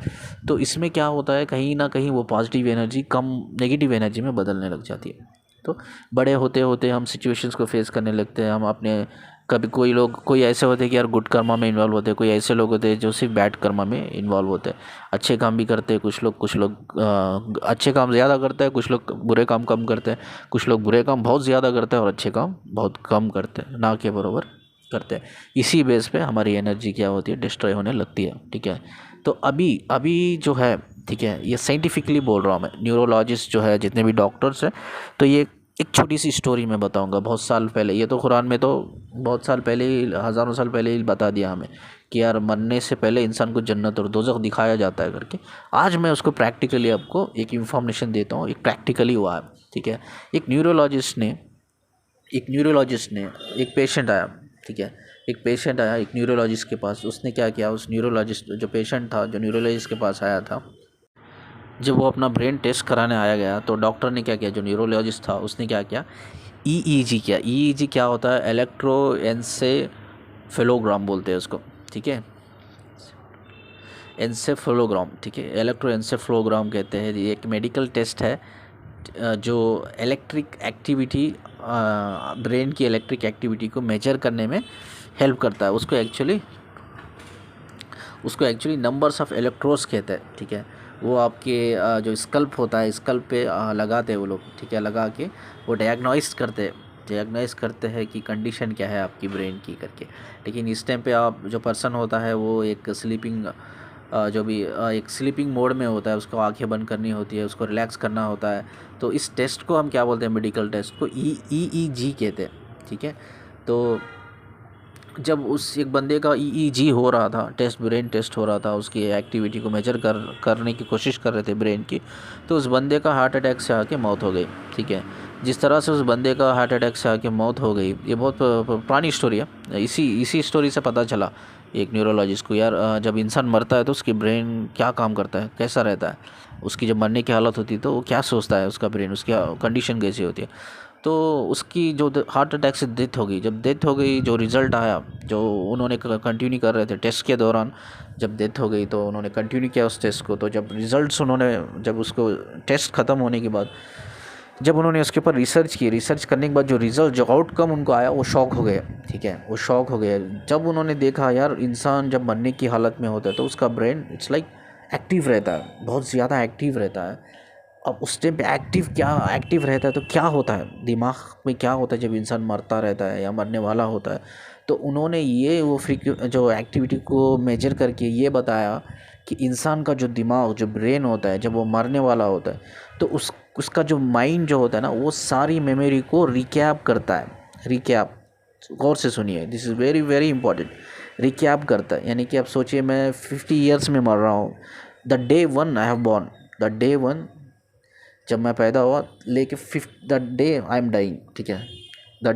तो इसमें क्या होता है, कहीं ना कहीं वो पॉजिटिव एनर्जी कम नेगेटिव एनर्जी में बदलने लग जाती है। तो बड़े होते होते हम सिचुएशंस को फेस करने लगते हैं, हम अपने, कभी कोई लोग, कोई ऐसे होते हैं कि यार गुड कर्मा में इन्वॉल्व होते हैं, कोई ऐसे लोग होते हैं जो सिर्फ बैड कर्मा में इन्वॉल्व होते हैं। अच्छे काम भी करते हैं कुछ लोग अच्छे काम ज़्यादा करते हैं, कुछ लोग बुरे काम कम करते हैं, कुछ लोग बुरे काम बहुत ज़्यादा करते हैं और अच्छे काम बहुत कम करते हैं, ना के बराबर करते हैं। इसी बेस पे हमारी एनर्जी क्या होती है, डिस्ट्रॉय होने लगती है, ठीक है। तो अभी अभी जो है, ठीक है, ये साइंटिफिकली बोल रहा हूँ मैं, न्यूरोलॉजिस्ट जो है, जितने भी डॉक्टर्स हैं, तो ये एक छोटी सी स्टोरी मैं बताऊंगा। बहुत साल पहले, ये तो कुरान में तो बहुत साल पहले ही, हज़ारों साल पहले ही बता दिया हमें कि यार मरने से पहले इंसान को जन्नत और दोज़ख दिखाया जाता है करके। आज मैं उसको प्रैक्टिकली आपको एक इन्फॉर्मेशन देता हूँ, एक प्रैक्टिकली हुआ है, ठीक है। एक न्यूरोलॉजिस्ट ने एक पेशेंट आया, ठीक है, एक पेशेंट आया एक न्यूरोलॉजिस्ट के पास। उसने क्या किया, उस न्यूरोलॉजिस्ट, जो पेशेंट था, जो न्यूरोलॉजिस्ट के पास आया था, जब वो अपना ब्रेन टेस्ट कराने आया गया, तो डॉक्टर ने क्या किया, जो न्यूरोलॉजिस्ट था उसने क्या किया, ईईजी किया। ईईजी क्या होता है, इलेक्ट्रोएन्सेफेलोग्राम बोलते हैं उसको, ठीक है, एन्सेफेलोग्राम, ठीक है, इलेक्ट्रोएन्सेफेलोग्राम कहते हैं। ये एक मेडिकल टेस्ट है जो इलेक्ट्रिक एक्टिविटी, ब्रेन की इलेक्ट्रिक एक्टिविटी को मेजर करने में हेल्प करता है। उसको एक्चुअली नंबर्स ऑफ इलेक्ट्रोड्स कहते हैं, ठीक है। वो आपके जो स्कल्प होता है, स्कल्प पे लगाते हैं वो लोग, ठीक है, लगा के वो डायग्नोस करते हैं कि कंडीशन क्या है आपकी ब्रेन की करके। लेकिन इस टाइम पे आप, जो पर्सन होता है वो एक स्लीपिंग, एक स्लीपिंग मोड में होता है, उसको आंखें बंद करनी होती है, उसको रिलैक्स करना होता है। तो इस टेस्ट को हम क्या बोलते हैं, मेडिकल टेस्ट को ईईजी कहते हैं, ठीक है। तो जब उस एक बंदे का ईईजी हो रहा था, ब्रेन टेस्ट हो रहा था, उसकी एक्टिविटी को मेजर करने की कोशिश कर रहे थे ब्रेन की, तो उस बंदे का हार्ट अटैक से आके मौत हो गई, ठीक है। जिस तरह से उस बंदे का हार्ट अटैक से आके मौत हो गई, ये बहुत पुरानी स्टोरी है। इसी स्टोरी से पता चला एक न्यूरोलॉजिस्ट को, यार जब इंसान मरता है तो उसकी ब्रेन क्या काम करता है, कैसा रहता है, उसकी जब मरने की हालत होती है तो वो क्या सोचता है, उसका ब्रेन, उसकी कंडीशन कैसी होती है। तो उसकी जो हार्ट अटैक से डेथ हो गई, जब डेथ हो गई, जो रिज़ल्ट आया, जो उन्होंने कंटिन्यू कर रहे थे टेस्ट के दौरान, जब डेथ हो गई तो उन्होंने कंटिन्यू किया उस टेस्ट को। तो जब रिज़ल्ट्स जब उसको टेस्ट ख़त्म होने के बाद, जब उन्होंने उसके ऊपर रिसर्च करने के बाद जो रिज़ल्ट, जो आउटकम उनको आया, वो शॉक हो गए, ठीक है, वो शॉक हो गए। जब उन्होंने देखा यार इंसान जब मरने की हालत में होता है तो उसका ब्रेन इट्स लाइक एक्टिव रहता है, बहुत ज़्यादा एक्टिव रहता है। अब उस टाइम पे एक्टिव रहता है तो क्या होता है दिमाग में, क्या होता है जब इंसान मरता रहता है या मरने वाला होता है, तो उन्होंने ये वो जो एक्टिविटी को मेजर करके ये बताया कि इंसान का जो दिमाग, जो ब्रेन होता है, जब वो मरने वाला होता है तो उसका जो माइंड जो होता है ना, वो सारी मेमोरी को रिकैप करता है। रिकैप, गौर से सुनिए, this is very very important. Recap करता है, यानी कि आप सोचिए मैं 50 ईयर्स में मर रहा हूँ। The day one I have born, the day one जब मैं पैदा हुआ, लेके the day I am dying, ठीक है, the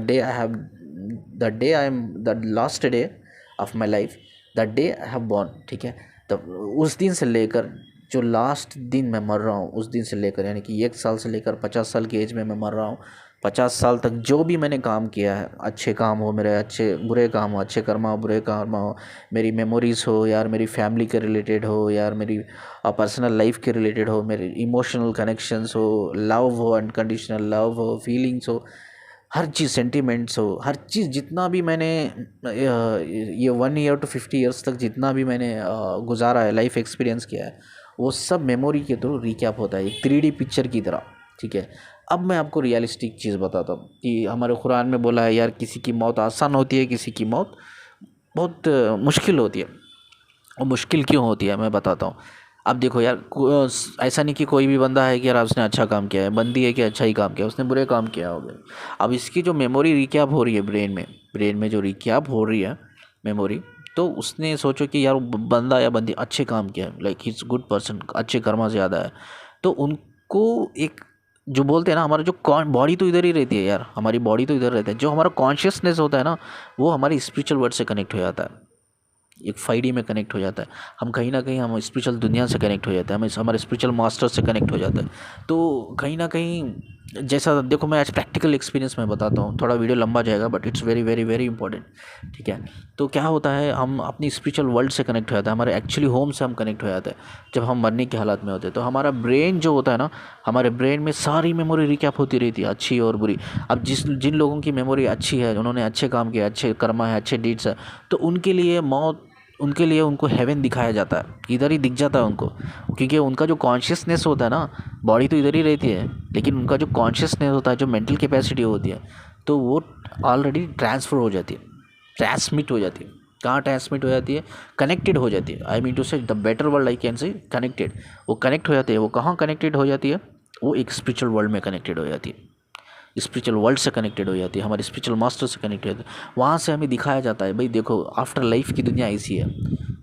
last day of my life, the day I have born, ठीक है। तब उस दिन से लेकर जो लास्ट दिन मैं मर रहा हूँ, उस दिन से लेकर, यानी कि 1 साल से लेकर 50 साल की एज में मैं मर रहा हूँ, 50 साल तक जो भी मैंने काम किया है, अच्छे काम हो मेरे, अच्छे बुरे काम हो, अच्छे कर्मा हो बुरे कर्मा हो, मेरी मेमोरीज़ हो यार, मेरी फैमिली के रिलेटेड हो यार, मेरी पर्सनल लाइफ के रिलेटेड हो, मेरे इमोशनल कनेक्शंस हो, लव हो, अनकंडीशनल लव हो, फीलिंग्स हो, हर चीज़, सेंटिमेंट्स हो, हर चीज़, जितना भी मैंने ये 1 ईयर टू 50 ईयर्स तक जितना भी मैंने गुजारा है, लाइफ एक्सपीरियंस किया है, वो सब मेमोरी के थ्रू रिकैप होता है, एक 3D पिक्चर की तरह, ठीक है। अब मैं आपको रियलिस्टिक चीज़ बताता हूँ कि हमारे कुरान में बोला है यार, किसी की मौत आसान होती है, किसी की मौत बहुत मुश्किल होती है। और मुश्किल क्यों होती है मैं बताता हूँ। अब देखो यार, ऐसा नहीं कि कोई भी बंदा है कि यार उसने अच्छा काम किया है, बंदी है कि अच्छा ही काम किया, उसने बुरे काम किया होगा। अब इसकी जो मेमोरी रिकैप हो रही है ब्रेन में जो रिकैप हो रही है मेमोरी, तो उसने सोचो कि यार बंदा या बंदी अच्छे काम किया है, like he is good person, अच्छे कर्मा ज़्यादा है, तो उनको एक जो बोलते हैं ना, हमारा जो बॉडी तो इधर ही रहती है यार, हमारी बॉडी तो इधर रहता है, जो हमारा कॉन्शियसनेस होता है ना, वो हमारी स्पिरिचुअल वर्ल्ड से कनेक्ट हो जाता है, एक 5D में कनेक्ट हो जाता है। हम कहीं ना कहीं हम स्पिरिचुअल दुनिया से कनेक्ट हो जाता है, हमें हमारे स्पिरिचुअल मास्टर से कनेक्ट हो जाता है। तो कहीं ना कहीं, जैसा देखो मैं आज प्रैक्टिकल एक्सपीरियंस में बताता हूँ, थोड़ा वीडियो लंबा जाएगा but it's very very very important, ठीक है। तो क्या होता है, हम अपनी स्पिरिचुअल वर्ल्ड से कनेक्ट हो जाता है, हमारे एक्चुअली होम से हम कनेक्ट हो जाते हैं जब हम मरने की हालत में होते हैं। तो हमारा ब्रेन जो होता है ना, हमारे ब्रेन में सारी मेमोरी रिकैप होती रहती है, अच्छी और बुरी। अब जिन लोगों की मेमोरी अच्छी है, उन्होंने अच्छे काम किए, अच्छे कर्मा है, अच्छे डीड्स है, तो उनके लिए उनको हेवन दिखाया जाता है, इधर ही दिख जाता है उनको, क्योंकि उनका जो कॉन्शियसनेस होता है ना, बॉडी तो इधर ही रहती है, लेकिन उनका जो कॉन्शियसनेस होता है, जो मेंटल कैपेसिटी होती है, तो वो ऑलरेडी ट्रांसफ़र हो जाती है, ट्रांसमिट हो जाती है। कहाँ ट्रांसमिट हो जाती है? कनेक्टेड हो जाती है। आई मीन टू से the better world I can say connected, वो कनेक्ट हो जाती है। वो कहाँ कनेक्टेड हो जाती है? वो एक स्पिरिचुअल वर्ल्ड में कनेक्टेड हो जाती है, स्पिरिचुअल वर्ल्ड से कनेक्टेड हो जाती है, हमारे स्पिरिचुअल मास्टर से कनेक्टेड होती है। वहाँ से हमें दिखाया जाता है, भाई देखो आफ्टर लाइफ की दुनिया ऐसी है,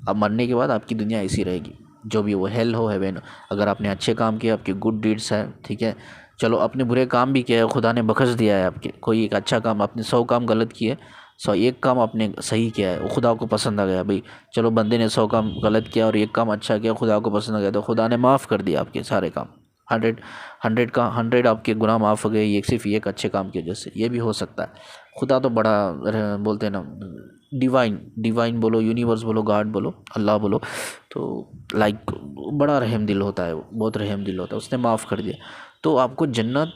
अब मरने के बाद आपकी दुनिया ऐसी रहेगी, जो भी वो हेल हो हेवन हो। अगर आपने अच्छे काम किए, आपके गुड डीड्स है, ठीक है, चलो अपने बुरे काम भी किया है, खुदा ने बख्श दिया है आपके, कोई एक अच्छा काम, आपने 100 काम गलत किए, 101 काम आपने सही किया है, वो खुदा को पसंद आ गया, भाई चलो बंदे ने 100 काम गलत किया और 1 काम अच्छा किया, खुदा को पसंद आ गया, तो खुदा ने माफ़ कर दिया आपके सारे काम। 100 आपके गुनाह माफ़ हो गए, ये सिर्फ एक अच्छे काम की वजह से। ये भी हो सकता है। खुदा तो बड़ा बोलते हैं ना, डिवाइन बोलो, यूनिवर्स बोलो, गॉड बोलो, अल्लाह बोलो, तो लाइक बड़ा रहम दिल होता है, वो बहुत रहम दिल होता है, उसने माफ़ कर दिया। तो आपको जन्नत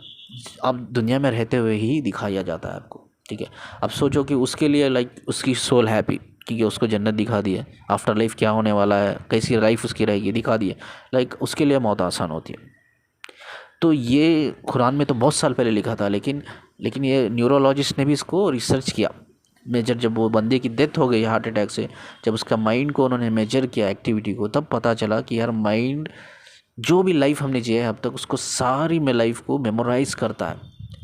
आप दुनिया में रहते हुए ही दिखाया जाता है आपको, ठीक है। अब सोचो कि उसके लिए लाइक उसकी सोल हैप्पी, क्योंकि उसको जन्नत दिखा दी है, आफ्टर लाइफ क्या होने वाला है, कैसी लाइफ उसकी रहेगी दिखा दी है, लाइक उसके लिए मौत आसान होती है। तो ये कुरान में तो बहुत साल पहले लिखा था, लेकिन ये न्यूरोलॉजिस्ट ने भी इसको रिसर्च किया, मेजर, जब वो बंदे की डेथ हो गई हार्ट अटैक से, जब उसका माइंड को उन्होंने मेजर किया एक्टिविटी को, तब पता चला कि यार माइंड जो भी लाइफ हमने जिया है अब तक, उसको सारी में लाइफ को मेमोराइज़ करता है,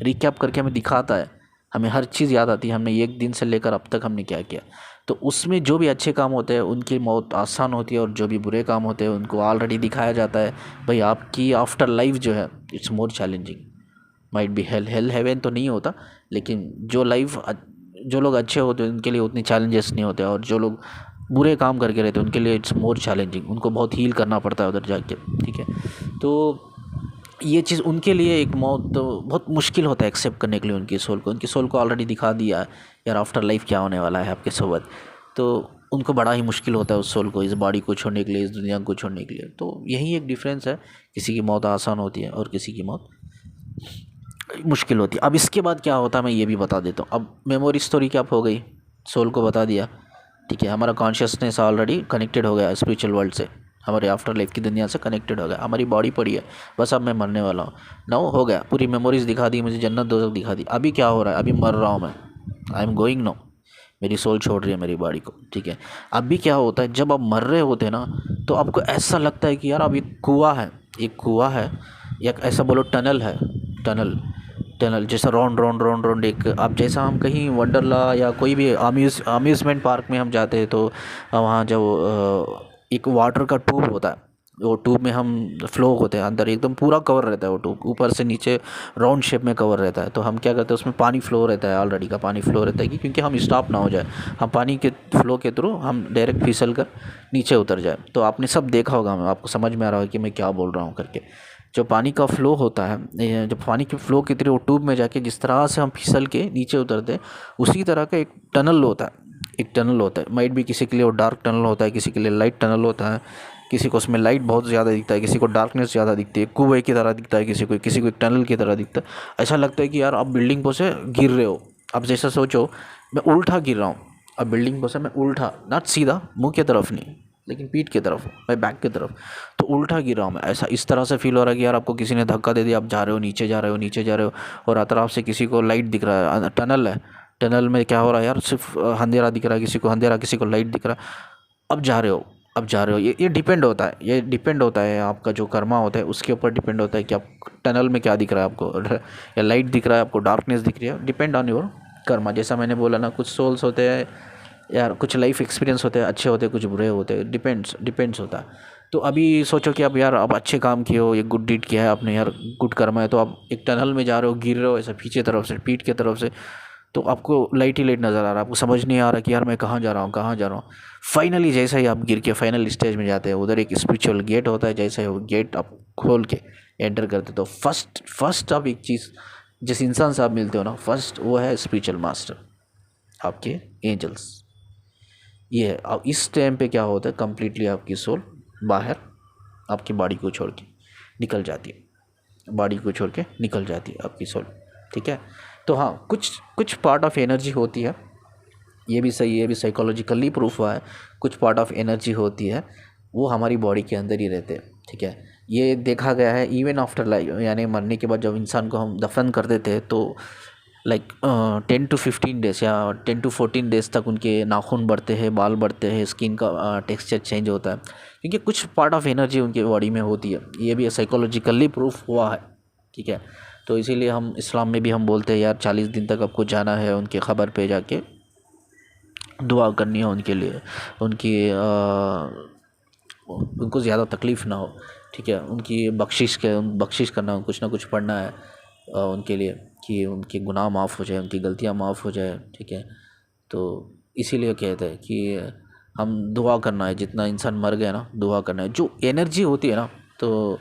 रिकैप करके हमें दिखाता है, हमें हर चीज़ याद आती है, हमने एक दिन से लेकर अब तक हमने क्या किया। तो उसमें जो भी अच्छे काम होते हैं उनकी मौत आसान होती है, और जो भी बुरे काम होते हैं उनको ऑलरेडी दिखाया जाता है, भाई आपकी आफ्टर लाइफ जो है it's more challenging, might be hell heaven तो नहीं होता, लेकिन जो लोग अच्छे होते हैं उनके लिए उतने चैलेंजेस नहीं होते, और जो लोग बुरे काम करके रहते हैं उनके लिए इट्स मोर चैलेंजिंग, उनको बहुत हील करना पड़ता है उधर जाके, ठीक है। तो ये चीज़ उनके लिए एक मौत तो बहुत मुश्किल होता है एक्सेप्ट करने के लिए, उनकी सोल को ऑलरेडी दिखा दिया है यार आफ्टर लाइफ क्या होने वाला है आपके साथ, तो उनको बड़ा ही मुश्किल होता है उस सोल को, इस बॉडी को छोड़ने के लिए, इस दुनिया को छोड़ने के लिए। तो यही एक डिफरेंस है, किसी की मौत आसान होती है और किसी की मौत मुश्किल होती है। अब इसके बाद क्या होता है मैं ये भी बता देता हूँ। अब मेमोरी स्टोरी क्या हो गई, सोल को बता दिया, ठीक है, हमारा कॉन्शियसनेस ऑलरेडी कनेक्टेड हो गया स्पिरिचुअल वर्ल्ड से, हमारे आफ्टर लाइफ की दुनिया से कनेक्टेड हो गया, हमारी बॉडी पड़ी है, बस अब मैं मरने वाला हूँ, नाउ हो गया, पूरी मेमोरीज दिखा दी मुझे, जन्नत दोज़ख दिखा दी। अभी क्या हो रहा है, अभी मर रहा हूँ मैं, आई एम गोइंग नो, मेरी सोल छोड़ रही है मेरी बॉडी को, ठीक है। अभी क्या होता है, जब आप मर रहे होते हैं ना, तो आपको ऐसा लगता है कि यार अब एक कुआं है, एक कुआं है, या ऐसा बोलो टनल है, टनल टनल जैसा राउंड राउंड राउंड राउंड एक, अब जैसा हम कहीं वंडरला या कोई भी अम्यूज़मेंट पार्क में हम जाते हैं, तो वहाँ जो एक वाटर का ट्यूब होता है, वो ट्यूब में हम फ्लो होते हैं अंदर, एकदम पूरा कवर रहता है वो ट्यूब, ऊपर से नीचे राउंड शेप में कवर रहता है। तो हम क्या करते हैं, उसमें पानी फ्लो रहता है, ऑलरेडी का पानी फ्लो रहता है कि क्योंकि हम स्टॉप ना हो जाए, हम पानी के फ्लो के थ्रू हम डायरेक्ट फिसल कर नीचे उतर जाए। तो आपने सब देखा होगा, आपको समझ में आ रहा है कि मैं क्या बोल रहा हूँ करके। जो पानी का फ्लो होता है, जब पानी के फ्लो के थ्रू वो ट्यूब में जाके जिस तरह से हम फिसल के नीचे उतरते हैं, उसी तरह का एक टनल होता है, एक टनल होता है। माइट भी किसी के लिए वो डार्क टनल होता है, किसी के लिए लाइट टनल होता है, किसी को उसमें लाइट बहुत ज़्यादा दिखता है, किसी को डार्कनेस ज़्यादा दिखती है, कुएं की तरह दिखता है, किसी को एक टनल की तरह दिखता है। ऐसा लगता है कि यार आप बिल्डिंग पर से गिर रहे हो। अब जैसा सोचो मैं उल्टा गिर रहा हूँ, अब बिल्डिंग पर से मैं उल्टा, नॉट सीधा मुंह की तरफ नहीं, लेकिन पीठ की तरफ, मैं बैक की तरफ, तो उल्टा गिर रहा हूँ मैं। ऐसा इस तरह से फील हो रहा है कि यार आपको किसी ने धक्का दे दिया, आप जा रहे हो नीचे, जा रहे हो नीचे, जा रहे हो, और अतराफ से किसी को लाइट दिख रहा है, टनल है, टनल में क्या हो रहा है यार, सिर्फ अंधेरा दिख रहा है, किसी को अंधेरा, किसी को लाइट दिख रहा है। अब जा रहे हो, अब जा रहे हो, ये डिपेंड होता है, ये डिपेंड होता है आपका जो कर्मा होता है उसके ऊपर डिपेंड होता है कि आप टनल में क्या दिख रहा है आपको, या लाइट दिख रहा है आपको, डार्कनेस दिख रही है, डिपेंड ऑन योर कर्मा। जैसा मैंने बोला ना, कुछ सोल्स होते हैं यार, कुछ लाइफ एक्सपीरियंस होते हैं, अच्छे होते हैं, कुछ बुरे होते हैं, डिपेंड्स होता है। तो अभी सोचो कि अब यार अब अच्छे काम किए हो, ये गुड डीड किया है आपने यार, गुड कर्मा है, तो आप एक टनल में जा रहे हो, गिर रहे हो ऐसा पीछे तरफ से, पीठ की तरफ से, तो आपको लाइट ही लाइट नज़र आ रहा है, आपको समझ नहीं आ रहा कि यार मैं कहाँ जा रहा हूँ, कहाँ जा रहा हूँ। फाइनली जैसा ही आप गिर के फाइनल स्टेज में जाते हैं, उधर एक स्पिरिचुअल गेट होता है, जैसा ही वो गेट आप खोल के एंटर करते, तो फर्स्ट आप एक चीज़ जिस इंसान से आप मिलते हो ना, फर्स्ट वो है स्पिरिचुअल मास्टर, आपके एंजल्स। ये है। अब इस टाइम पे क्या होता है, कम्प्लीटली आपकी सोल बाहर आपकी बॉडी को छोड़ के निकल जाती है, बॉडी को छोड़ के निकल जाती है आपकी सोल, ठीक है। तो हाँ, कुछ कुछ पार्ट ऑफ एनर्जी होती है, ये भी सही है, ये भी साइकोलॉजिकली प्रूफ हुआ है, कुछ पार्ट ऑफ एनर्जी होती है वो हमारी बॉडी के अंदर ही रहते हैं, ठीक है। ये देखा गया है इवन आफ्टर लाइफ, यानी मरने के बाद जब इंसान को हम दफन कर देते हैं, तो लाइक 10 to 15 डेज या 10 to 14 डेज तक उनके नाखून बढ़ते हैं, बाल बढ़ते हैं, स्किन का टेक्सचर चेंज होता है, क्योंकि कुछ पार्ट ऑफ एनर्जी उनके बॉडी में होती है। ये भी साइकोलॉजिकली प्रूफ हुआ है, ठीक है। तो इसीलिए हम इस्लाम में भी हम बोलते हैं यार 40 दिन तक आपको जाना है उनके ख़बर पे जाके दुआ करनी है उनके लिए, उनकी उनको ज़्यादा तकलीफ़ ना हो, ठीक है। उनकी बख्शिश करना, कुछ ना कुछ पढ़ना है उनके लिए कि उनके गुनाह माफ़ हो जाए, उनकी गलतियाँ माफ़ हो जाए, ठीक है। तो इसीलिए कहते हैं कि हम दुआ करना है, जितना इंसान मर गया ना दुआ करना है। जो एनर्जी होती है ना, तो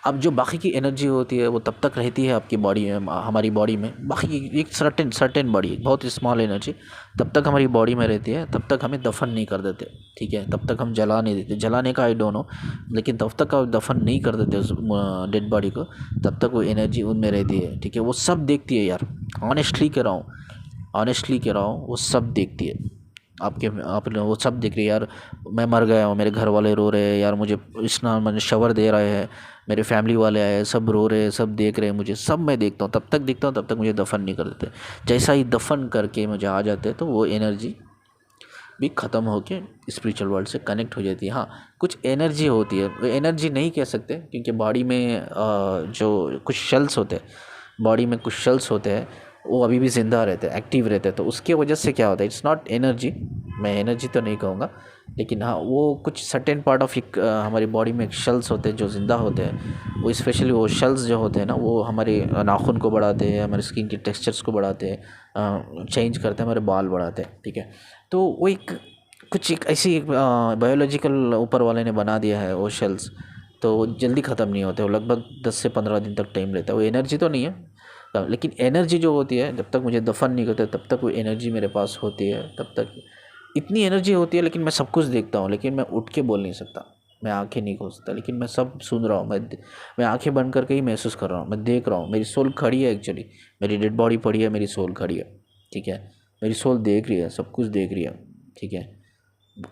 अब जो बाकी की एनर्जी होती है वो तब तक रहती है आपकी बॉडी में, हमारी बॉडी में, बाकी की एक सर्टेन बॉडी, बहुत स्मॉल एनर्जी तब तक हमारी बॉडी में रहती है, तब तक हमें दफन नहीं कर देते, ठीक है। तब तक हम जला नहीं देते, जलाने का आई डोंट नो, लेकिन तब तक आप दफन नहीं कर देते उस डेड बॉडी को, तब तक वो एनर्जी उनमें रहती है, ठीक है। वो सब देखती है यार, ऑनेस्टली कह रहा हूँ, ऑनेस्टली कह रहा हूँ, वो सब देखती है आपने, वो सब देख रही है यार। मैं मर गया हूँ, मेरे घर वाले रो रहे हैं यार, मुझे स्नान मैंने शवर दे रहे हैं, मेरे फैमिली वाले आए, सब रो रहे हैं, सब देख रहे हैं मुझे, सब मैं देखता हूँ, तब तक देखता हूँ, तब तक मुझे दफन नहीं कर देते। जैसा ही दफन करके मुझे आ जाते तो वो एनर्जी भी ख़त्म होके स्पिरिचुअल वर्ल्ड से कनेक्ट हो जाती है। हाँ, कुछ एनर्जी होती है, वो एनर्जी नहीं कह सकते क्योंकि बॉडी में जो कुछ शेल्स होते हैं, बॉडी में कुछ शेल्स होते हैं, वो अभी भी ज़िंदा रहते हैं, एक्टिव रहते हैं, तो उसके वजह से क्या होता है, इट्स नॉट एनर्जी, मैं एनर्जी तो नहीं कहूँगा, लेकिन हाँ वो कुछ सर्टेन पार्ट ऑफ एक हमारी बॉडी में शेल्स होते हैं जो ज़िंदा होते हैं, वो स्पेशली वो शेल्स जो होते हैं ना, वो हमारे नाखून को बढ़ाते हैं, हमारे स्किन के टेक्सचर्स को बढ़ाते हैं, चेंज करते हैं, हमारे बाल बढ़ाते हैं, ठीक है। तो वो एक ऐसी बायोलॉजिकल ऊपर वाले ने बना दिया है वो शेल्स, तो वो जल्दी ख़त्म नहीं होते, वो लगभग 10 से 15 दिन तक टाइम लेता है। वो एनर्जी तो नहीं है, लेकिन एनर्जी जो होती है जब तक मुझे दफन नहीं करते तब तक वो एनर्जी मेरे पास होती है, तब तक इतनी एनर्जी होती है। लेकिन मैं सब कुछ देखता हूँ, लेकिन मैं उठ के बोल नहीं सकता, मैं आंखें नहीं खोल सकता, लेकिन मैं सब सुन रहा हूँ, मैं आंखें बंद करके ही महसूस कर रहा हूँ, मैं देख रहा हूँ, मेरी सोल खड़ी है, एक्चुअली मेरी डेड बॉडी पड़ी है, मेरी सोल खड़ी है, ठीक है। मेरी सोल देख रही है, सब कुछ देख रही है, ठीक है,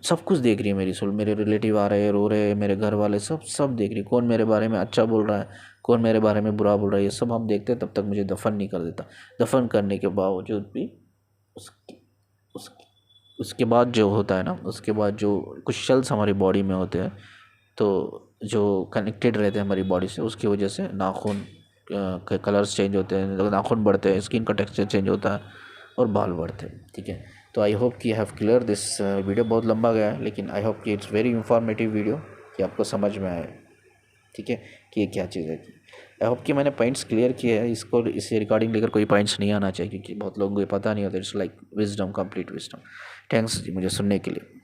सब कुछ देख रही है मेरी सोल। मेरे रिलेटिव आ रहे हैं, रो रहे हैं, मेरे घर वाले सब देख रही है, कौन मेरे बारे में अच्छा बोल रहा है, कौन मेरे बारे में बुरा बोल रहा है, ये सब हम देखते हैं। तब तक मुझे दफन नहीं कर देता। दफन करने के बावजूद भी उसकी उसकी उसके बाद जो होता है ना, उसके बाद जो कुछ सेल्स हमारी बॉडी में होते हैं, तो जो कनेक्टेड रहते हैं हमारी बॉडी से, उसकी वजह से नाखून के कलर्स चेंज होते हैं, नाखून बढ़ते हैं, स्किन का टेक्सचर चेंज होता है और बाल बढ़ते हैं। ठीक है, तो आई होप कि हैव क्लियर दिस वीडियो। बहुत लंबा गया है लेकिन आई होप कि इट्स वेरी इंफॉर्मेटिव वीडियो, कि आपको समझ में आए। ठीक है, कि ये क्या चीज़ है। आई होप कि मैंने पॉइंट्स क्लियर किए हैं। इसको इससे रिगार्डिंग लेकर कोई पॉइंट्स नहीं आना चाहिए, क्योंकि बहुत लोगों को ये पता नहीं होता। It's like wisdom, complete wisdom. Thanks ji मुझे सुनने के लिए।